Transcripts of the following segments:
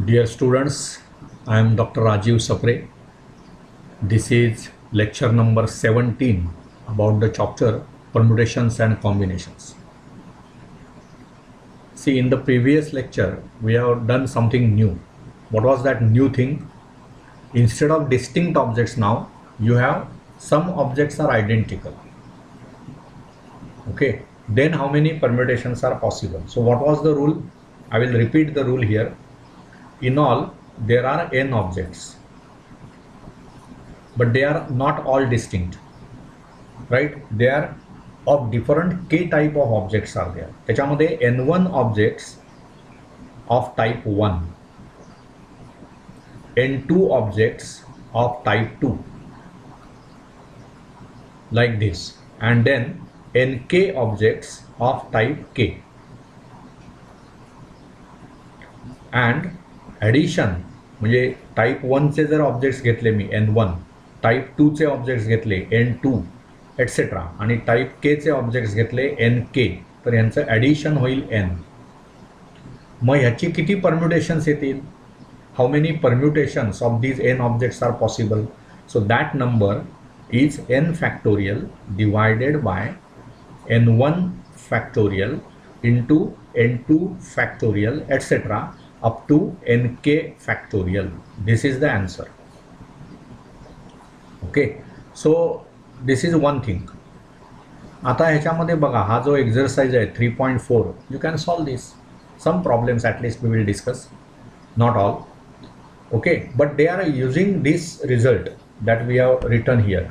Dear students, I am Dr. Rajiv Sapre. This is lecture number 17 about the chapter Permutations and Combinations. See, in the previous lecture, we have done something new. What was that new thing? Instead of distinct objects now, you have some objects are identical. Okay, then how many permutations are possible? So what was the rule? I will repeat the rule here. In all, there are n objects, but they are not all distinct, right? They are of different k type of objects are there. त्याच्यामध्ये n1 objects of type 1, n2 objects of type 2, like this, and then nk objects of type k, and addition म्हणजे type 1चे जर objects घेतले मी n1, type 2चे objects घेतले n2 etcetera, आणि type केचे objects घेतले nk, तर यांचं addition होईल n. मग ह्याची किती परम्युटेशन्स येतील? How many permutations of these n objects are possible? So that number is n factorial divided by n1 factorial into n2 factorial etcetera up to nk factorial. This is the answer. Okay, so this is one thing. आता ह्याच्यामध्ये बघा, हा जो exercise आहे 3.4, you can solve this. Some problems at least we will discuss, not all. Okay, but they are using this result that we have written here.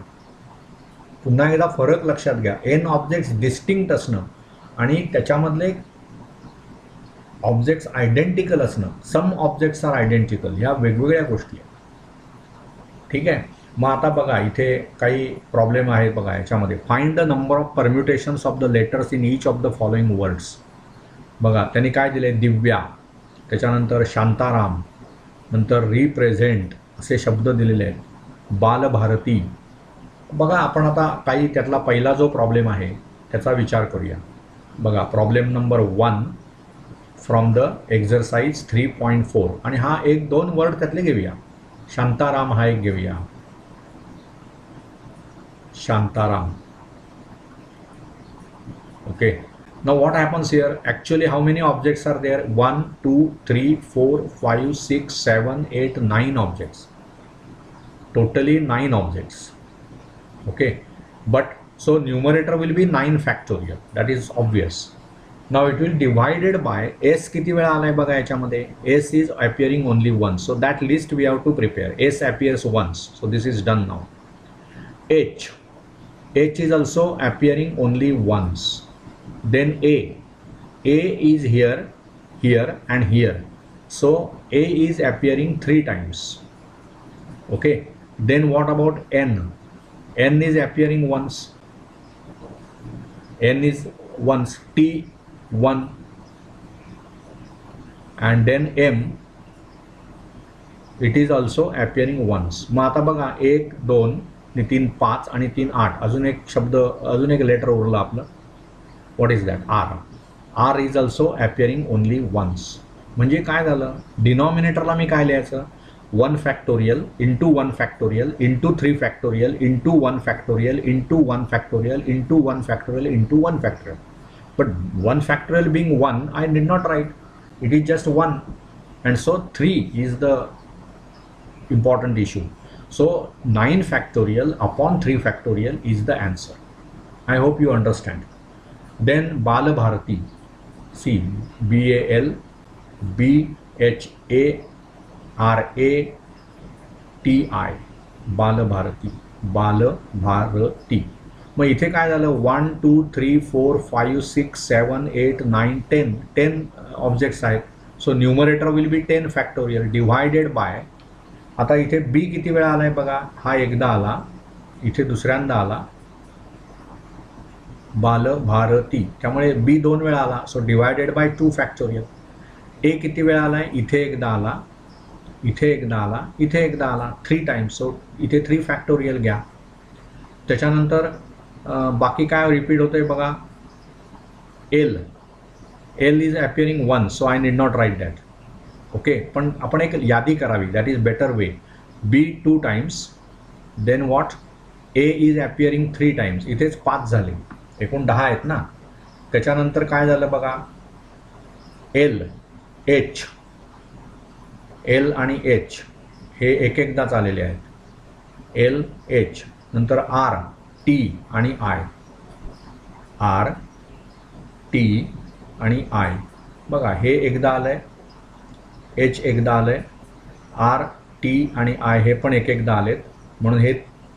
पुन्हा एकदा फरक लक्षात घ्या, n ऑब्जेक्ट्स डिस्टिंक्ट असणं आणि त्याच्यामधले ऑब्जेक्ट्स आयडेंटिकल असणं, सम ऑब्जेक्ट्स आर आयडेंटिकल, ह्या वेगवेगळ्या गोष्टी आहेत. ठीक आहे. मग आता बघा, इथे काही प्रॉब्लेम आहेत बघा याच्यामध्ये. Find the number of permutations of the letters in each of the following words. बघा त्यांनी काय दिले, दिव्या, त्याच्यानंतर शांताराम, नंतर रिप्रेझेंट असे शब्द दिलेले आहेत, बालभारती. बघा आपण आता काही त्यातला पहिला जो प्रॉब्लेम आहे त्याचा विचार करूया. बघा problem number 1 from the exercise 3.4, आणि हा एक दोन वर्ड त्यातले घेऊया. शांताराम हा एक घेऊया, Shantaram. Okay, now what happens here? Actually how many objects are there? 1 2 3 4 5 6 7 8 9 objects, totally 9 objects. Okay, but so numerator will be 9 factorial, that is obvious. Now it will divided by s. किती वेळा आलाय बघा याच्यामध्ये? s is appearing only once, so that list we have to prepare. s appears once, so this is done now. h is also appearing only once. Then a is here and here, so a is appearing 3 times. Okay, then what about n is appearing once, n is once, t 1, and then m, it is also appearing once. मग आता बघा 1 2 आणि 3 5 आणि 3 8, अजून एक शब्द, अजून एक लेटर उरलं आपलं. What is that? r is also appearing only once. म्हणजे काय झालं, डिनॉमिनेटरला मी काय लिहायचं? 1 factorial into 1 factorial into 3 factorial into 1 factorial into 1 factorial into 1 factorial into 1 factorial. But 1 factorial being 1, I did not write. It is just 1, and so 3 is the important issue. So 9 factorial upon 3 factorial is the answer. I hope you understand. Then Balabharati, see, BALBHARATI, Balabharati, Balabharati. मग इथे काय झालं? 1 2 3 4 5 6 7 8 9 10 objects आहेत. So numerator will be 10 factorial divided bye, आता इथे बी किती वेळा आलाय बघा, हा एकदा आला, इथे दुसऱ्यांदा आला, बालभारती, त्यामुळे बी 2 वेळा आला, सो डिवायडेड बाय 2 फॅक्टोरियल. ए किती वेळा आलाय? इथे एकदा आला, इथे एकदा आला, इथे एकदा आला, 3 टाइम्स, सो इथे 3 फॅक्टोरियल घ्या. त्याच्यानंतर बाकी काय रिपीट होतंय बघा, l is appearing once, so I need not write that. Okay, पण आपण एक यादी करावी, that is better way. B 2 times, then what, a is appearing 3 times. इथेच 5 झाले, एकूण 10 आहेत ना. त्याच्यानंतर काय झालं बघा, एल, एच, एल आणि एच हे एक एकदाच आलेले आहेत. एल, एच, नंतर आर, टी आणि आय, आर, टी आणि आय. बघा हे एकदा आलंय, एच एकदा आलंय, आर, टी आणि आय हे पण एक एकदा आलेत, म्हणून हे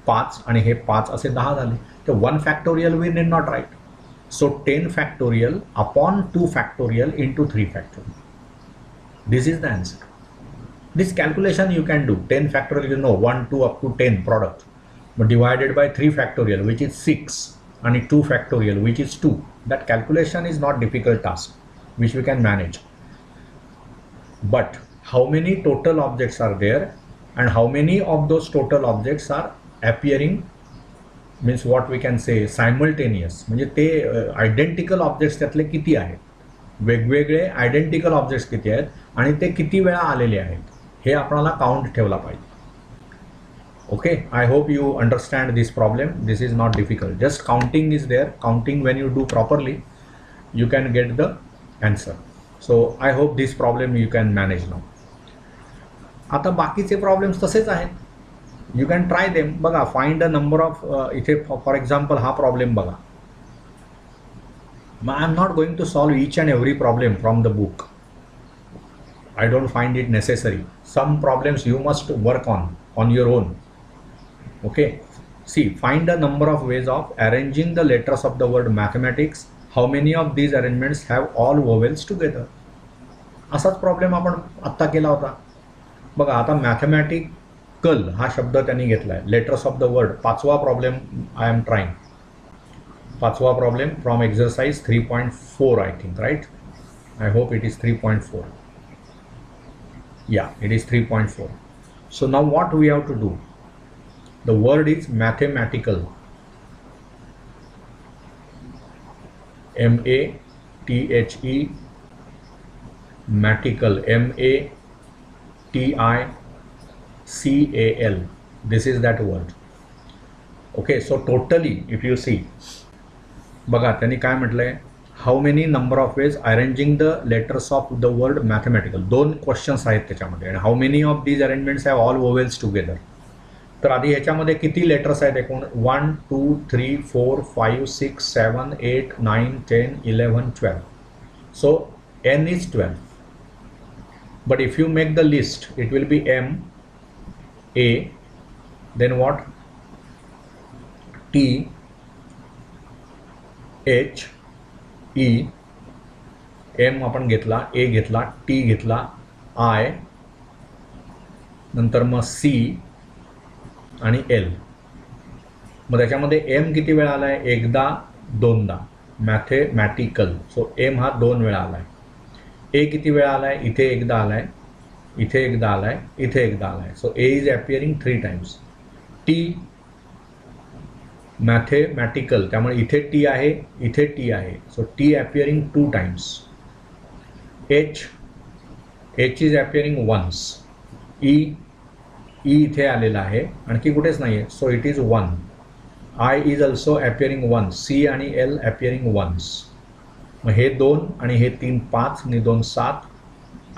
5 आणि हे 5 असे 10 झाले. तर 1 factorial we need not write. So 10 factorial upon 2 factorial into 3 factorial. This is the answer. This calculation you can do. 10 factorial, you know, 1, 2 up to 10 product, but divided by 3 factorial, which is 6, and 2 factorial, which is 2. That calculation is not difficult task, which we can manage. But how many total objects are there, and how many of those total objects are appearing, means what we can say simultaneous. म्हणजे ते identical objects त्यातले किती आहेत, वेगवेगळे identical objects किती आहेत आणि ते किती वेळा आलेले आहेत, हे आपल्याला काउंट ठेवला पाहिजे. Okay, I hope you understand this problem. This is not difficult. Just counting is there. Counting when you do properly you can get the answer. So I hope this problem you can manage now. आता बाकीचे problems तसेच आहेत, you can try them. बघा, find the number of, इथे for example हा problem बघा. I am not going to solve each and every problem from the book. I don't find it necessary. Some problems you must work on your own. Okay, see, find a number of ways of arranging the letters of the word mathematics. How many of these arrangements have all vowels together? असाच problem आपण आत्ता केला होता. बघा, आता mathematical हा शब्द त्यांनी घेतला आहे, लेटर्स ऑफ द वर्ड. 5वा प्रॉब्लेम आय एम ट्राईंग. 5वा problem from exercise 3.4 I think, right? I hope it is 3.4. Yeah, it is 3.4. So now what we have to do? The word is mathematical. M-A-T-H-E, matical, M-A-T-I-C-A-L. This is that word. Okay, so totally if you see, बघा त्यांनी काय म्हटलंय, how many number of ways arranging the letters of the word mathematical. 2 questions आहेत त्याच्यामध्ये. आणि how many of these arrangements have all vowels together. तर आधी ह्याच्यामध्ये किती लेटर्स आहेत एकूण, 1, 2, 3, 4, 5, 6, 7, 8, 9, 10, 11, 12. So n is 12. But if you make the list, it will be M, A, then what, T, H, E, M आपण घेतला, A घेतला, T घेतला, I, नंतर मग C आणि L. मग त्याच्यामध्ये M किती वेळा आलाय, एकदा, दोनदा, मॅथमॅटिकल. सो M हा 2 वेळा आलाय. A किती वेळा आलाय, इथे एकदा आलाय, इथे एकदा आलाय, इथे एकदा आलाय. So A is appearing 3 times. T mathematical, त्यामुळे इथे टी आहे, इथे टी आहे. So t appearing 2 times. H, h is appearing once. E, e इथे आलेला आहे, आणखी कुठेच नाही आहे. So it is 1. I is also appearing once. C आणि एल अपिअरिंग वन्स. मग हे 2 आणि हे 3 5 आणि 2 7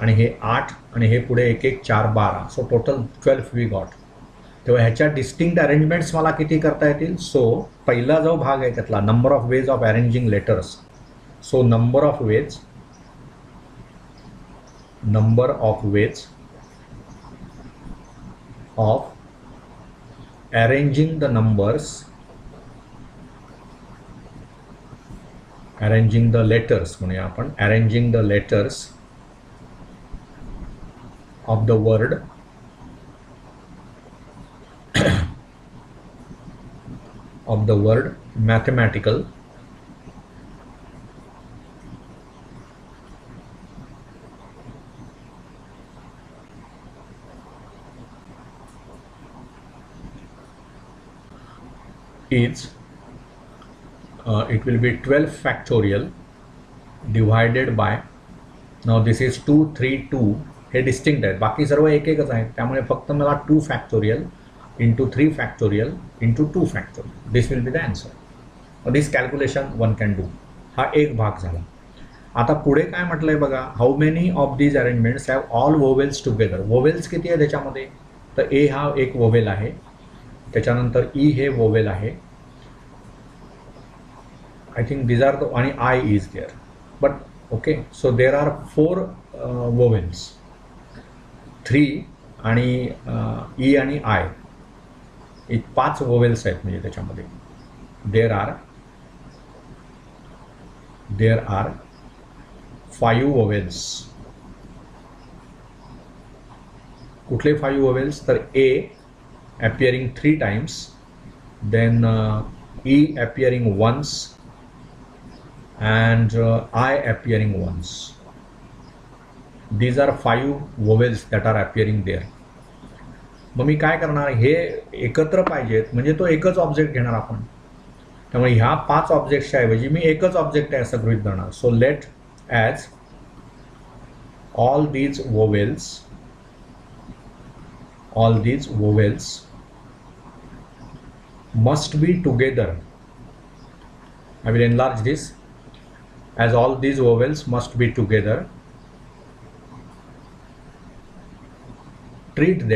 आणि हे 8 आणि हे पुढे 1 1 4 12. So total 12 we got. तेव्हा ह्याच्या डिस्टिंक्ट अरेंजमेंट्स मला किती करता येतील. सो पहिला जो भाग आहे त्यातला number of ways of arranging letters. So number of ways of arranging the numbers, arranging the letters म्हणूया आपण, arranging the letters of the word of the word mathematical is it will be 12 factorial divided by, now this is 2 3 2 हे distinct आहेत, बाकी सर्व एक एकच आहेत. त्यामुळे फक्त मला 2 factorial into 3 factorial into 2 factorial, this will be the answer. This calculation one can do. हा एक भाग झाला. आता पुढे काय म्हटलंय बघा, how many of these arrangements have all vowels together. Vowels किती आहे त्याच्यामध्ये, तर ए हा एक वोवेल आहे, त्याच्यानंतर ई हे वोवेल आहे, I think these are the, आणि I is there, but okay. So there are 4 vowels, 3 आणि ई आणि आय, 5 वोवेल्स आहेत म्हणजे त्याच्यामध्ये. देर आर 5 वोवेल्स. कुठले 5 वोवेल्स, तर ए appearing 3 times, then E appearing once, and I appearing once. These are 5 vowels that are appearing there. मग मी काय करणार, हे एकत्र पाहिजेत म्हणजे तो एकच ऑब्जेक्ट घेणार आपण. त्यामुळे ह्या 5 ऑब्जेक्टच्या ऐवजी मी एकच ऑब्जेक्ट आहे असं गृहीत धरणार. So let as all these vowels must be together. I will enlarge this as all these vowels must be together. Treat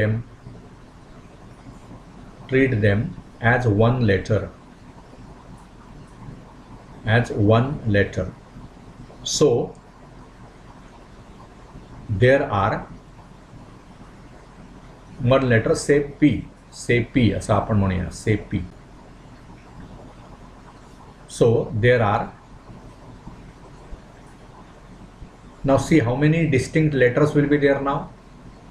them as one letter. So there are one letter, say P असं आपण म्हणूया, say P. So there are, now see how many distinct letters will be there now.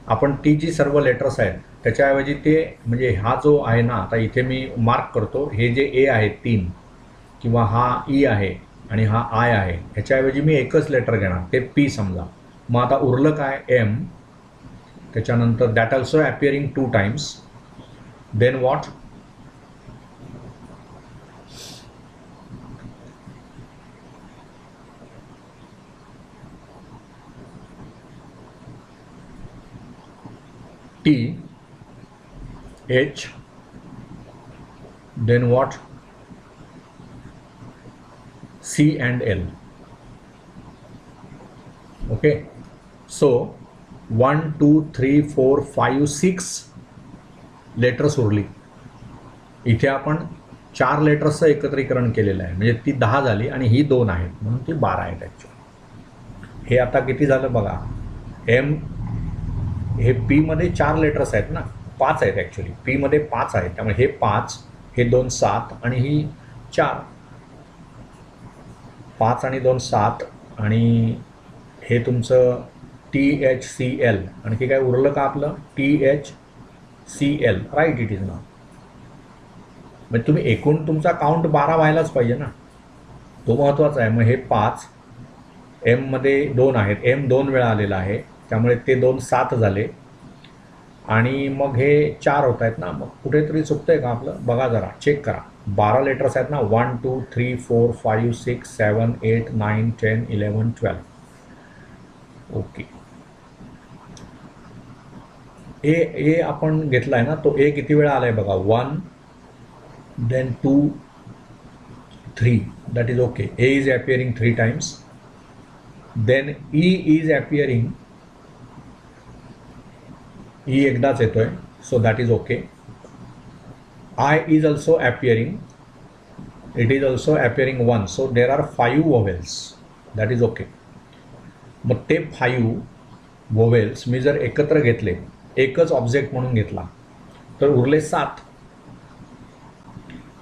आपण ती जी सर्व letters आहेत त्याच्याऐवजी ते म्हणजे हा जो आहे ना, आता इथे मी मार्क करतो, हे जे ए आहे 3 किंवा हा ई आहे आणि हा आय आहे, ह्याच्याऐवजी मी एकच लेटर घेणार, ते पी समजा. मग आता उरलं काय, एम, त्याच्यानंतर that also appearing 2 times, then what, T, H, then what, C and L. Okay, so 1 2 3 4 5 6 letters उरली. इथे आपण 4 लेटर्सचं एकत्रीकरण केलेलं आहे, म्हणजे ती 10 झाली आणि ही 2 आहेत म्हणून ती 12 आहेत ॲक्च्युअली. हे आता किती झालं बघा, एम हे पी मध्ये 4 लेटर्स आहेत ना, 5 आहेत ॲक्च्युअली, पी मध्ये 5 आहेत, त्यामुळे हे 5, हे 2 7 आणि ही 4, 5 आणि 2 7, आणि हे तुमचं THCL. आणखी काय उरलं का आपलं, THCL, राईट, इट इज ना. म्हणजे तुम्ही एकूण तुमचा काउंट 12 व्हायलाच पाहिजे ना, तो महत्त्वाचा आहे. मग हे 5, एममध्ये 2 आहेत, एम 2 वेळा आलेला आहे त्यामुळे ते 2 7 झाले, आणि मग हे 4 होत आहेत ना. मग कुठेतरी चुकतंय का आपलं, बघा जरा, चेक करा. 12 लेटर्स आहेत ना, 1 2 3 4 5 6 7 8 9 10 11 12. ओके, ए आपण घेतला आहे ना, तो ए किती वेळा आला आहे बघा, 1 then 2 3, that is okay. A is appearing 3 times, then e is appearing, e एकदाच येतोय, so that is okay. I is also appearing, it is also appearing 1, so there are 5 vowels, that is okay. मग ते 5 vowels मी जर एकत्र घेतले, एकच object म्हणून घेतला, तर उरले 7.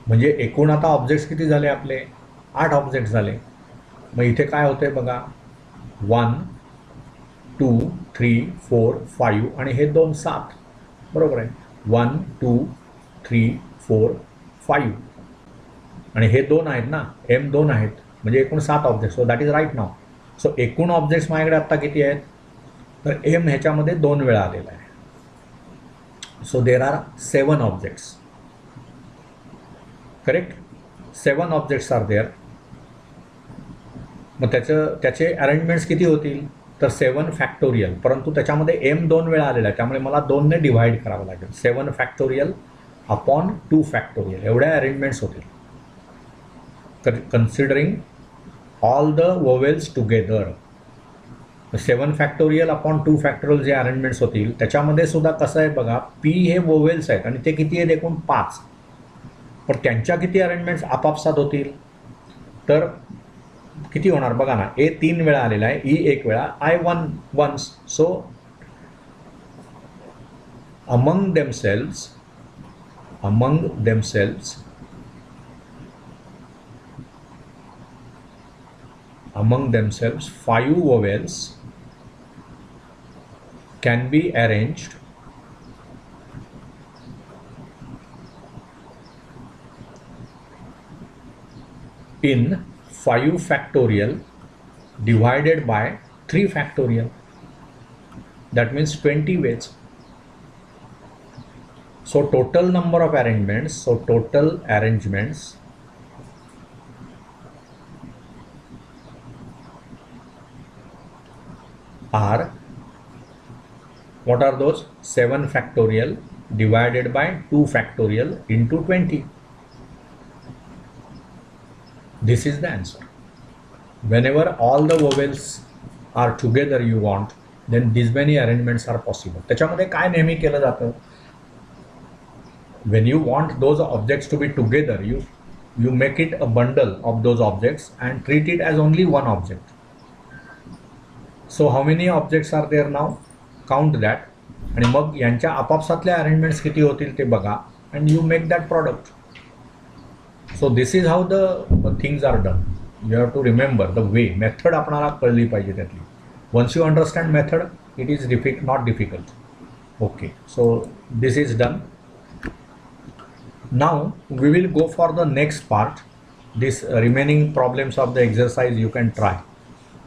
म्हणजे एकूण आता ऑब्जेक्ट्स किती झाले आपले, 8 ऑब्जेक्ट झाले. मग इथे काय होतंय बघा, 1 2 3 4 5 आणि हे 2 7, बरोबर आहे. 1 2 3 4 5 आणि हे 2 आहेत ना, एम 2 आहेत, म्हणजे एकूण 7 object. So that is right now. So एकूण ऑब्जेक्ट्स माझ्याकडे आत्ता किती आहेत, तर एम ह्याच्यामध्ये 2 वेळा आलेला आहे. So there are 7 objects, correct, 7 objects are there. मग त्याचे अरेंजमेंट्स किती होतील, तर 7 फॅक्टोरियल, परंतु त्याच्यामध्ये m 2 वेळा आलेला आहे, त्यामुळे मला 2 ने डिव्हाइड करावं लागेल. 7 फॅक्टोरियल अपॉन 2 फॅक्टोरियल एवढ्या अरेंजमेंट्स होतील. Considering all the vowels together. 7 factorial upon 2 factorial जे अरेंजमेंट्स होतील त्याच्यामध्ये सुद्धा कसं आहे बघा, पी हे वोवेल्स आहेत आणि ते किती आहेत एकूण 5. पण त्यांच्या किती अरेंजमेंट्स आपापसात होतील, तर किती होणार बघा ना, ए 3 वेळा आलेला आहे, ई 1 वेळा, I 1 once. So among themselves among themselves 5 vowels can be arranged in 5 factorial divided by 3 factorial. That means 20 ways. So total number of arrangements, are, what are those? 7 factorial divided by 2 factorial into 20. This is the answer. Whenever all the vowels are together you want, then these many arrangements are possible. त्याच्यामध्ये काय नेहमी केलं जातं, when you want those objects to be together, you make it a bundle of those objects and treat it as only one object. So how many objects are there now? Count that. आणि मग यांच्या आपापसातल्या arrangements किती होतील ते बघा, and you make that product. So this is how the things are done. You have to remember the way, method आपणाला कळली पाहिजे त्यातली. Once you understand method, it is not difficult. Okay, so this is done. Now we will go for the next part. This remaining problems of the exercise you can try.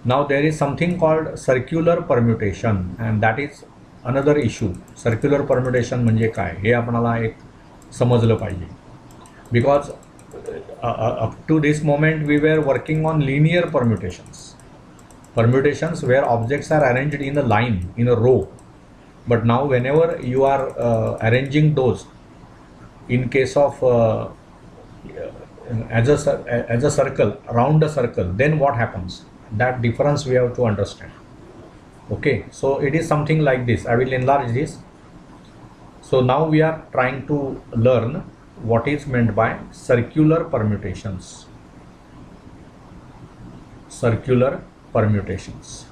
Now there is something called circular permutation, and that is another issue. Circular permutation म्हणजे काय हे आपणाला एक समजलं पाहिजे. Because up to this moment we were working on linear permutations where objects are arranged in a line, in a row. But now whenever you are arranging those in case of as a circle, around a circle, then what happens? That difference we have to understand. Okay, so it is something like this. I will enlarge this. So now we are trying to learn what is meant by circular permutations. Circular permutations.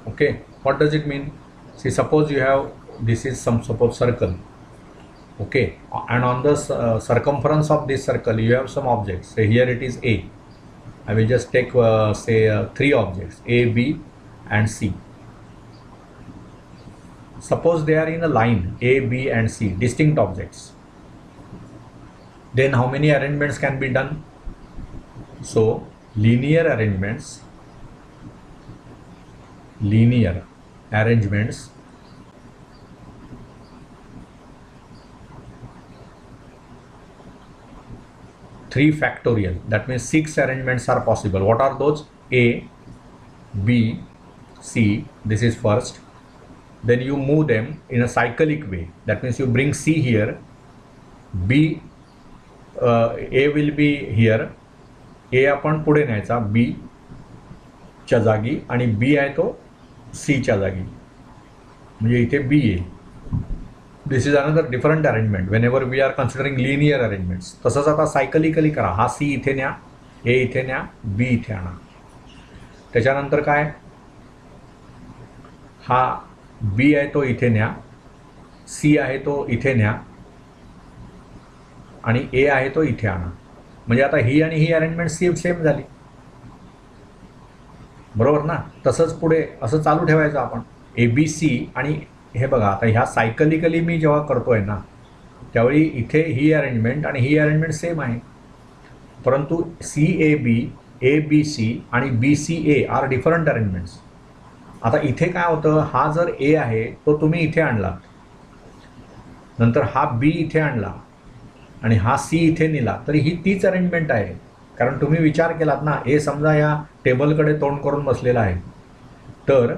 Okay, what does it mean? See, suppose you have, this is some suppose circle. Okay, and on the circumference of this circle you have some objects. Say here it is A. I will just take say 3 objects, A, B and C. Suppose they are in a line, A, B and C, distinct objects. Then how many arrangements can be done? So linear arrangements 3 factorial, that means 6 arrangements are possible. What are those? A, B, C, this is first. Then you move them in a cyclic way. That means you bring C here, B, A will be here, A आपण पुढे न्यायचा B च्या जागी आणि B आहे तो C च्या जागी, म्हणजे इथे B येईल. This is another different arrangement whenever we are considering linear arrangements. तसंच आता सायकलिकली करा. हा C इथे न्या, A इथे न्या, B इथे आणा. त्याच्यानंतर काय, हा B आहे तो इथे न्या, C आहे तो इथे न्या आणि A आहे तो इथे आणा. म्हणजे आता ही आणि ही अरेंजमेंट सेम झाली, बरोबर ना. तसंच पुढे असं चालू ठेवायचं आपण. ABC आणि हे बघा, आता ह्या सायकलिकली मी जेव्हा करतोय ना त्यावेळी इथे ही अरेंजमेंट आणि ही अरेंजमेंट सेम आहे, परंतु CAB, ABC आणि BCA आर डिफरंट अरेंजमेंट्स. आता इथे काय होतं, हा जर A आहे तो तुम्ही इथे आणला, नंतर हा B इथे आणला आणि हा C इथे नेला, तरी ही तीच अरेंजमेंट आहे. कारण तुम्ही विचार केलात ना, ए समजा या टेबलकडे तोंड करून बसलेला आहे, तर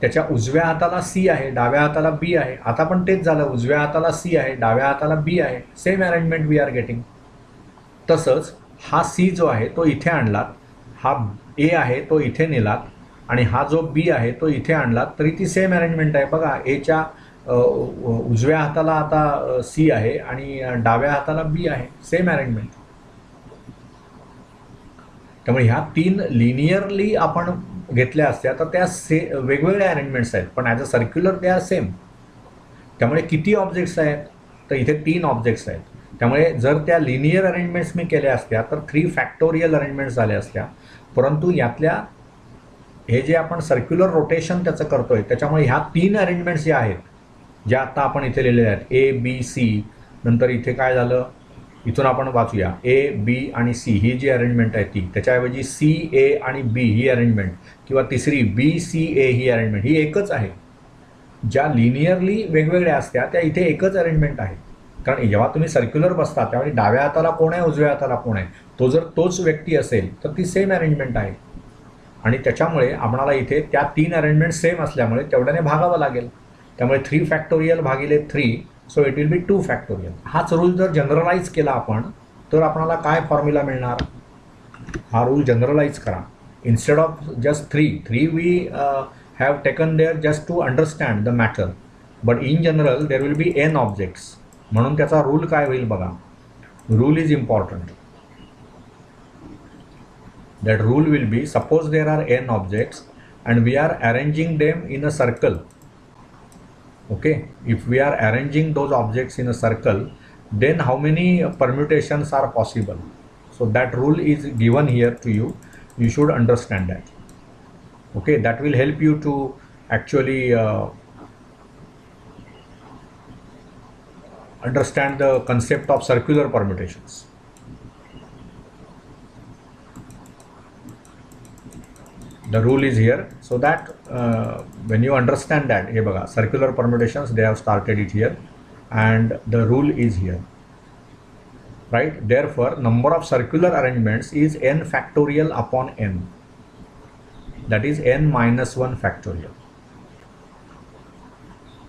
त्याच्या उजव्या हाताला सी आहे, डाव्या हाताला बी आहे. आता पण तेच झालं, उजव्या हाताला सी आहे, डाव्या हाताला बी आहे. Same arrangement we are getting. तसंच हा सी जो आहे तो इथे आणलात, हा ए आहे तो इथे नेलात, आणि हा जो बी आहे तो इथे आणलात, तरी ती सेम अरेंजमेंट आहे. बघा, एच्या उजव्या हाताला आता सी आहे आणि डाव्या हाताला बी आहे. Same arrangement. त्यामुळे ह्या 3 लिनियरली आपण घेतल्या असत्या तर त्या वेगवेगळ्या अरेंजमेंट्स आहेत, पण as a circular they are same. त्यामुळे किती ऑब्जेक्ट्स आहेत, तर इथे 3 ऑब्जेक्ट्स आहेत. त्यामुळे जर त्या लिनियर अरेंजमेंट्स मी केल्या असत्या तर 3 फॅक्टोरियल अरेंजमेंट्स झाल्या असत्या. परंतु यातल्या हे जे आपण सर्क्युलर रोटेशन त्याचं करतोय, त्याच्यामुळे ह्या 3 अरेंजमेंट्स ज्या आहेत, ज्या आता आपण इथे लिहिलेल्या आहेत, ए बी सी, नंतर इथे काय झालं, इथून आपण वाचूया, ए बी आणि सी ही जी अरेंजमेंट आहे ती, त्याच्याऐवजी सी ए आणि बी ही अरेंजमेंट, किंवा तिसरी बी सी ए ही अरेंजमेंट, ही एकच आहे. ज्या लिनियरली वेगवेगळ्या असत्या त्या इथे एकच अरेंजमेंट आहे. कारण जेव्हा तुम्ही सर्क्युलर बसता त्यावेळी डाव्या हाताला कोण आहे, उजव्या हाताला कोण आहे, तो जर तोच व्यक्ती असेल तर ती सेम अरेंजमेंट आहे. आणि त्याच्यामुळे आम्हाला इथे त्या 3 अरेंजमेंट सेम असल्यामुळे तेवढ्याने भागावं लागेल. त्यामुळे 3 फॅक्टोरियल भागिले 3, so it will be 2 factorial. हाच रूल जर जनरलाइज केला आपण तर आपल्याला काय फॉर्म्युला मिळणार. हा रूल जनरलाइज करा. Instead of just 3 we have taken there just to understand the matter, but in general there will be n objects. म्हणून त्याचा रूल काय होईल बघा. Rule is important. That rule will be, suppose there are n objects and we are arranging them in a circle. Okay, if we are arranging those objects in a circle, then how many permutations are possible? So that rule is given here to you. You should understand that. Okay, that will help you to actually understand the concept of circular permutations. The rule is here, so that when you understand that, हे बघा, circular permutations, they have started it here, and the rule is here, right? Therefore, number of circular arrangements is n factorial upon n, that is n minus 1 factorial.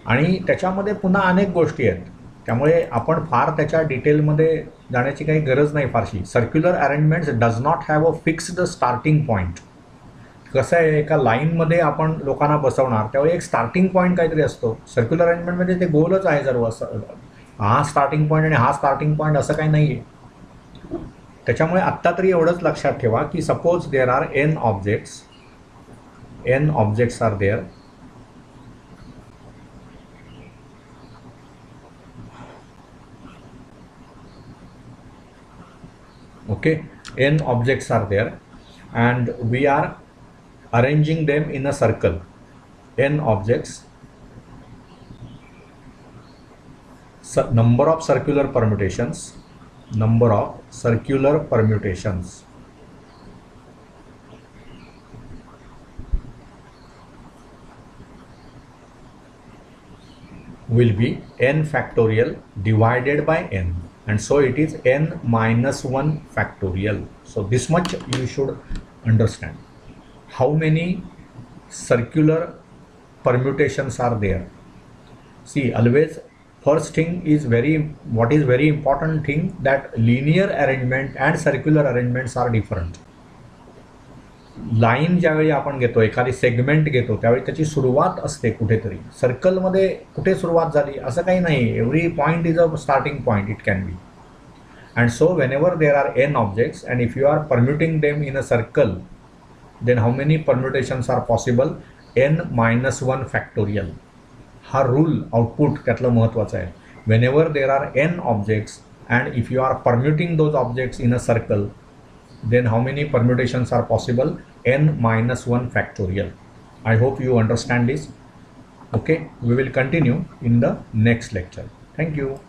आणि त्याच्यामध्ये पुन्हा अनेक गोष्टी आहेत, त्यामुळे आपण फार त्याच्या डिटेलमध्ये जाण्याची काही गरज नाही फारशी. Circular arrangements does not have a fixed starting point. कसं आहे, एका लाईनमध्ये आपण लोकांना बसवणार त्यावेळी एक स्टार्टिंग पॉईंट काहीतरी असतो. सर्क्युलर अरेंजमेंटमध्ये ते गोलच आहे सर्व. हा स्टार्टिंग पॉईंट आणि हा स्टार्टिंग पॉईंट असं काही नाही आहे. त्याच्यामुळे आत्ता तरी एवढंच लक्षात ठेवा की suppose there are n objects are there. Okay, n objects are there and we are arranging them in a circle. N objects, number of circular permutations will be n factorial divided by n, and so it is n minus 1 factorial. So this much you should understand. How many circular permutations are there? See, always first thing is what is very important thing, that linear arrangement and circular arrangements are different. Line ज्यावेळी आपण घेतो, एखादी segment घेतो, त्यावेळी त्याची सुरुवात असते कुठेतरी. सर्कलमध्ये कुठे सुरुवात झाली असं काही नाही. Every point is a starting point, it can be. And so whenever there are n objects and if you are permuting them in a circle, then how many permutations are possible? n minus 1 factorial. हा rule output त्यातलं महत्त्वाचं आहे. Whenever there are n objects and if you are permuting those objects in a circle, then how many permutations are possible? n minus 1 factorial. I hope you understand this. Okay, we will continue in the next lecture. Thank you.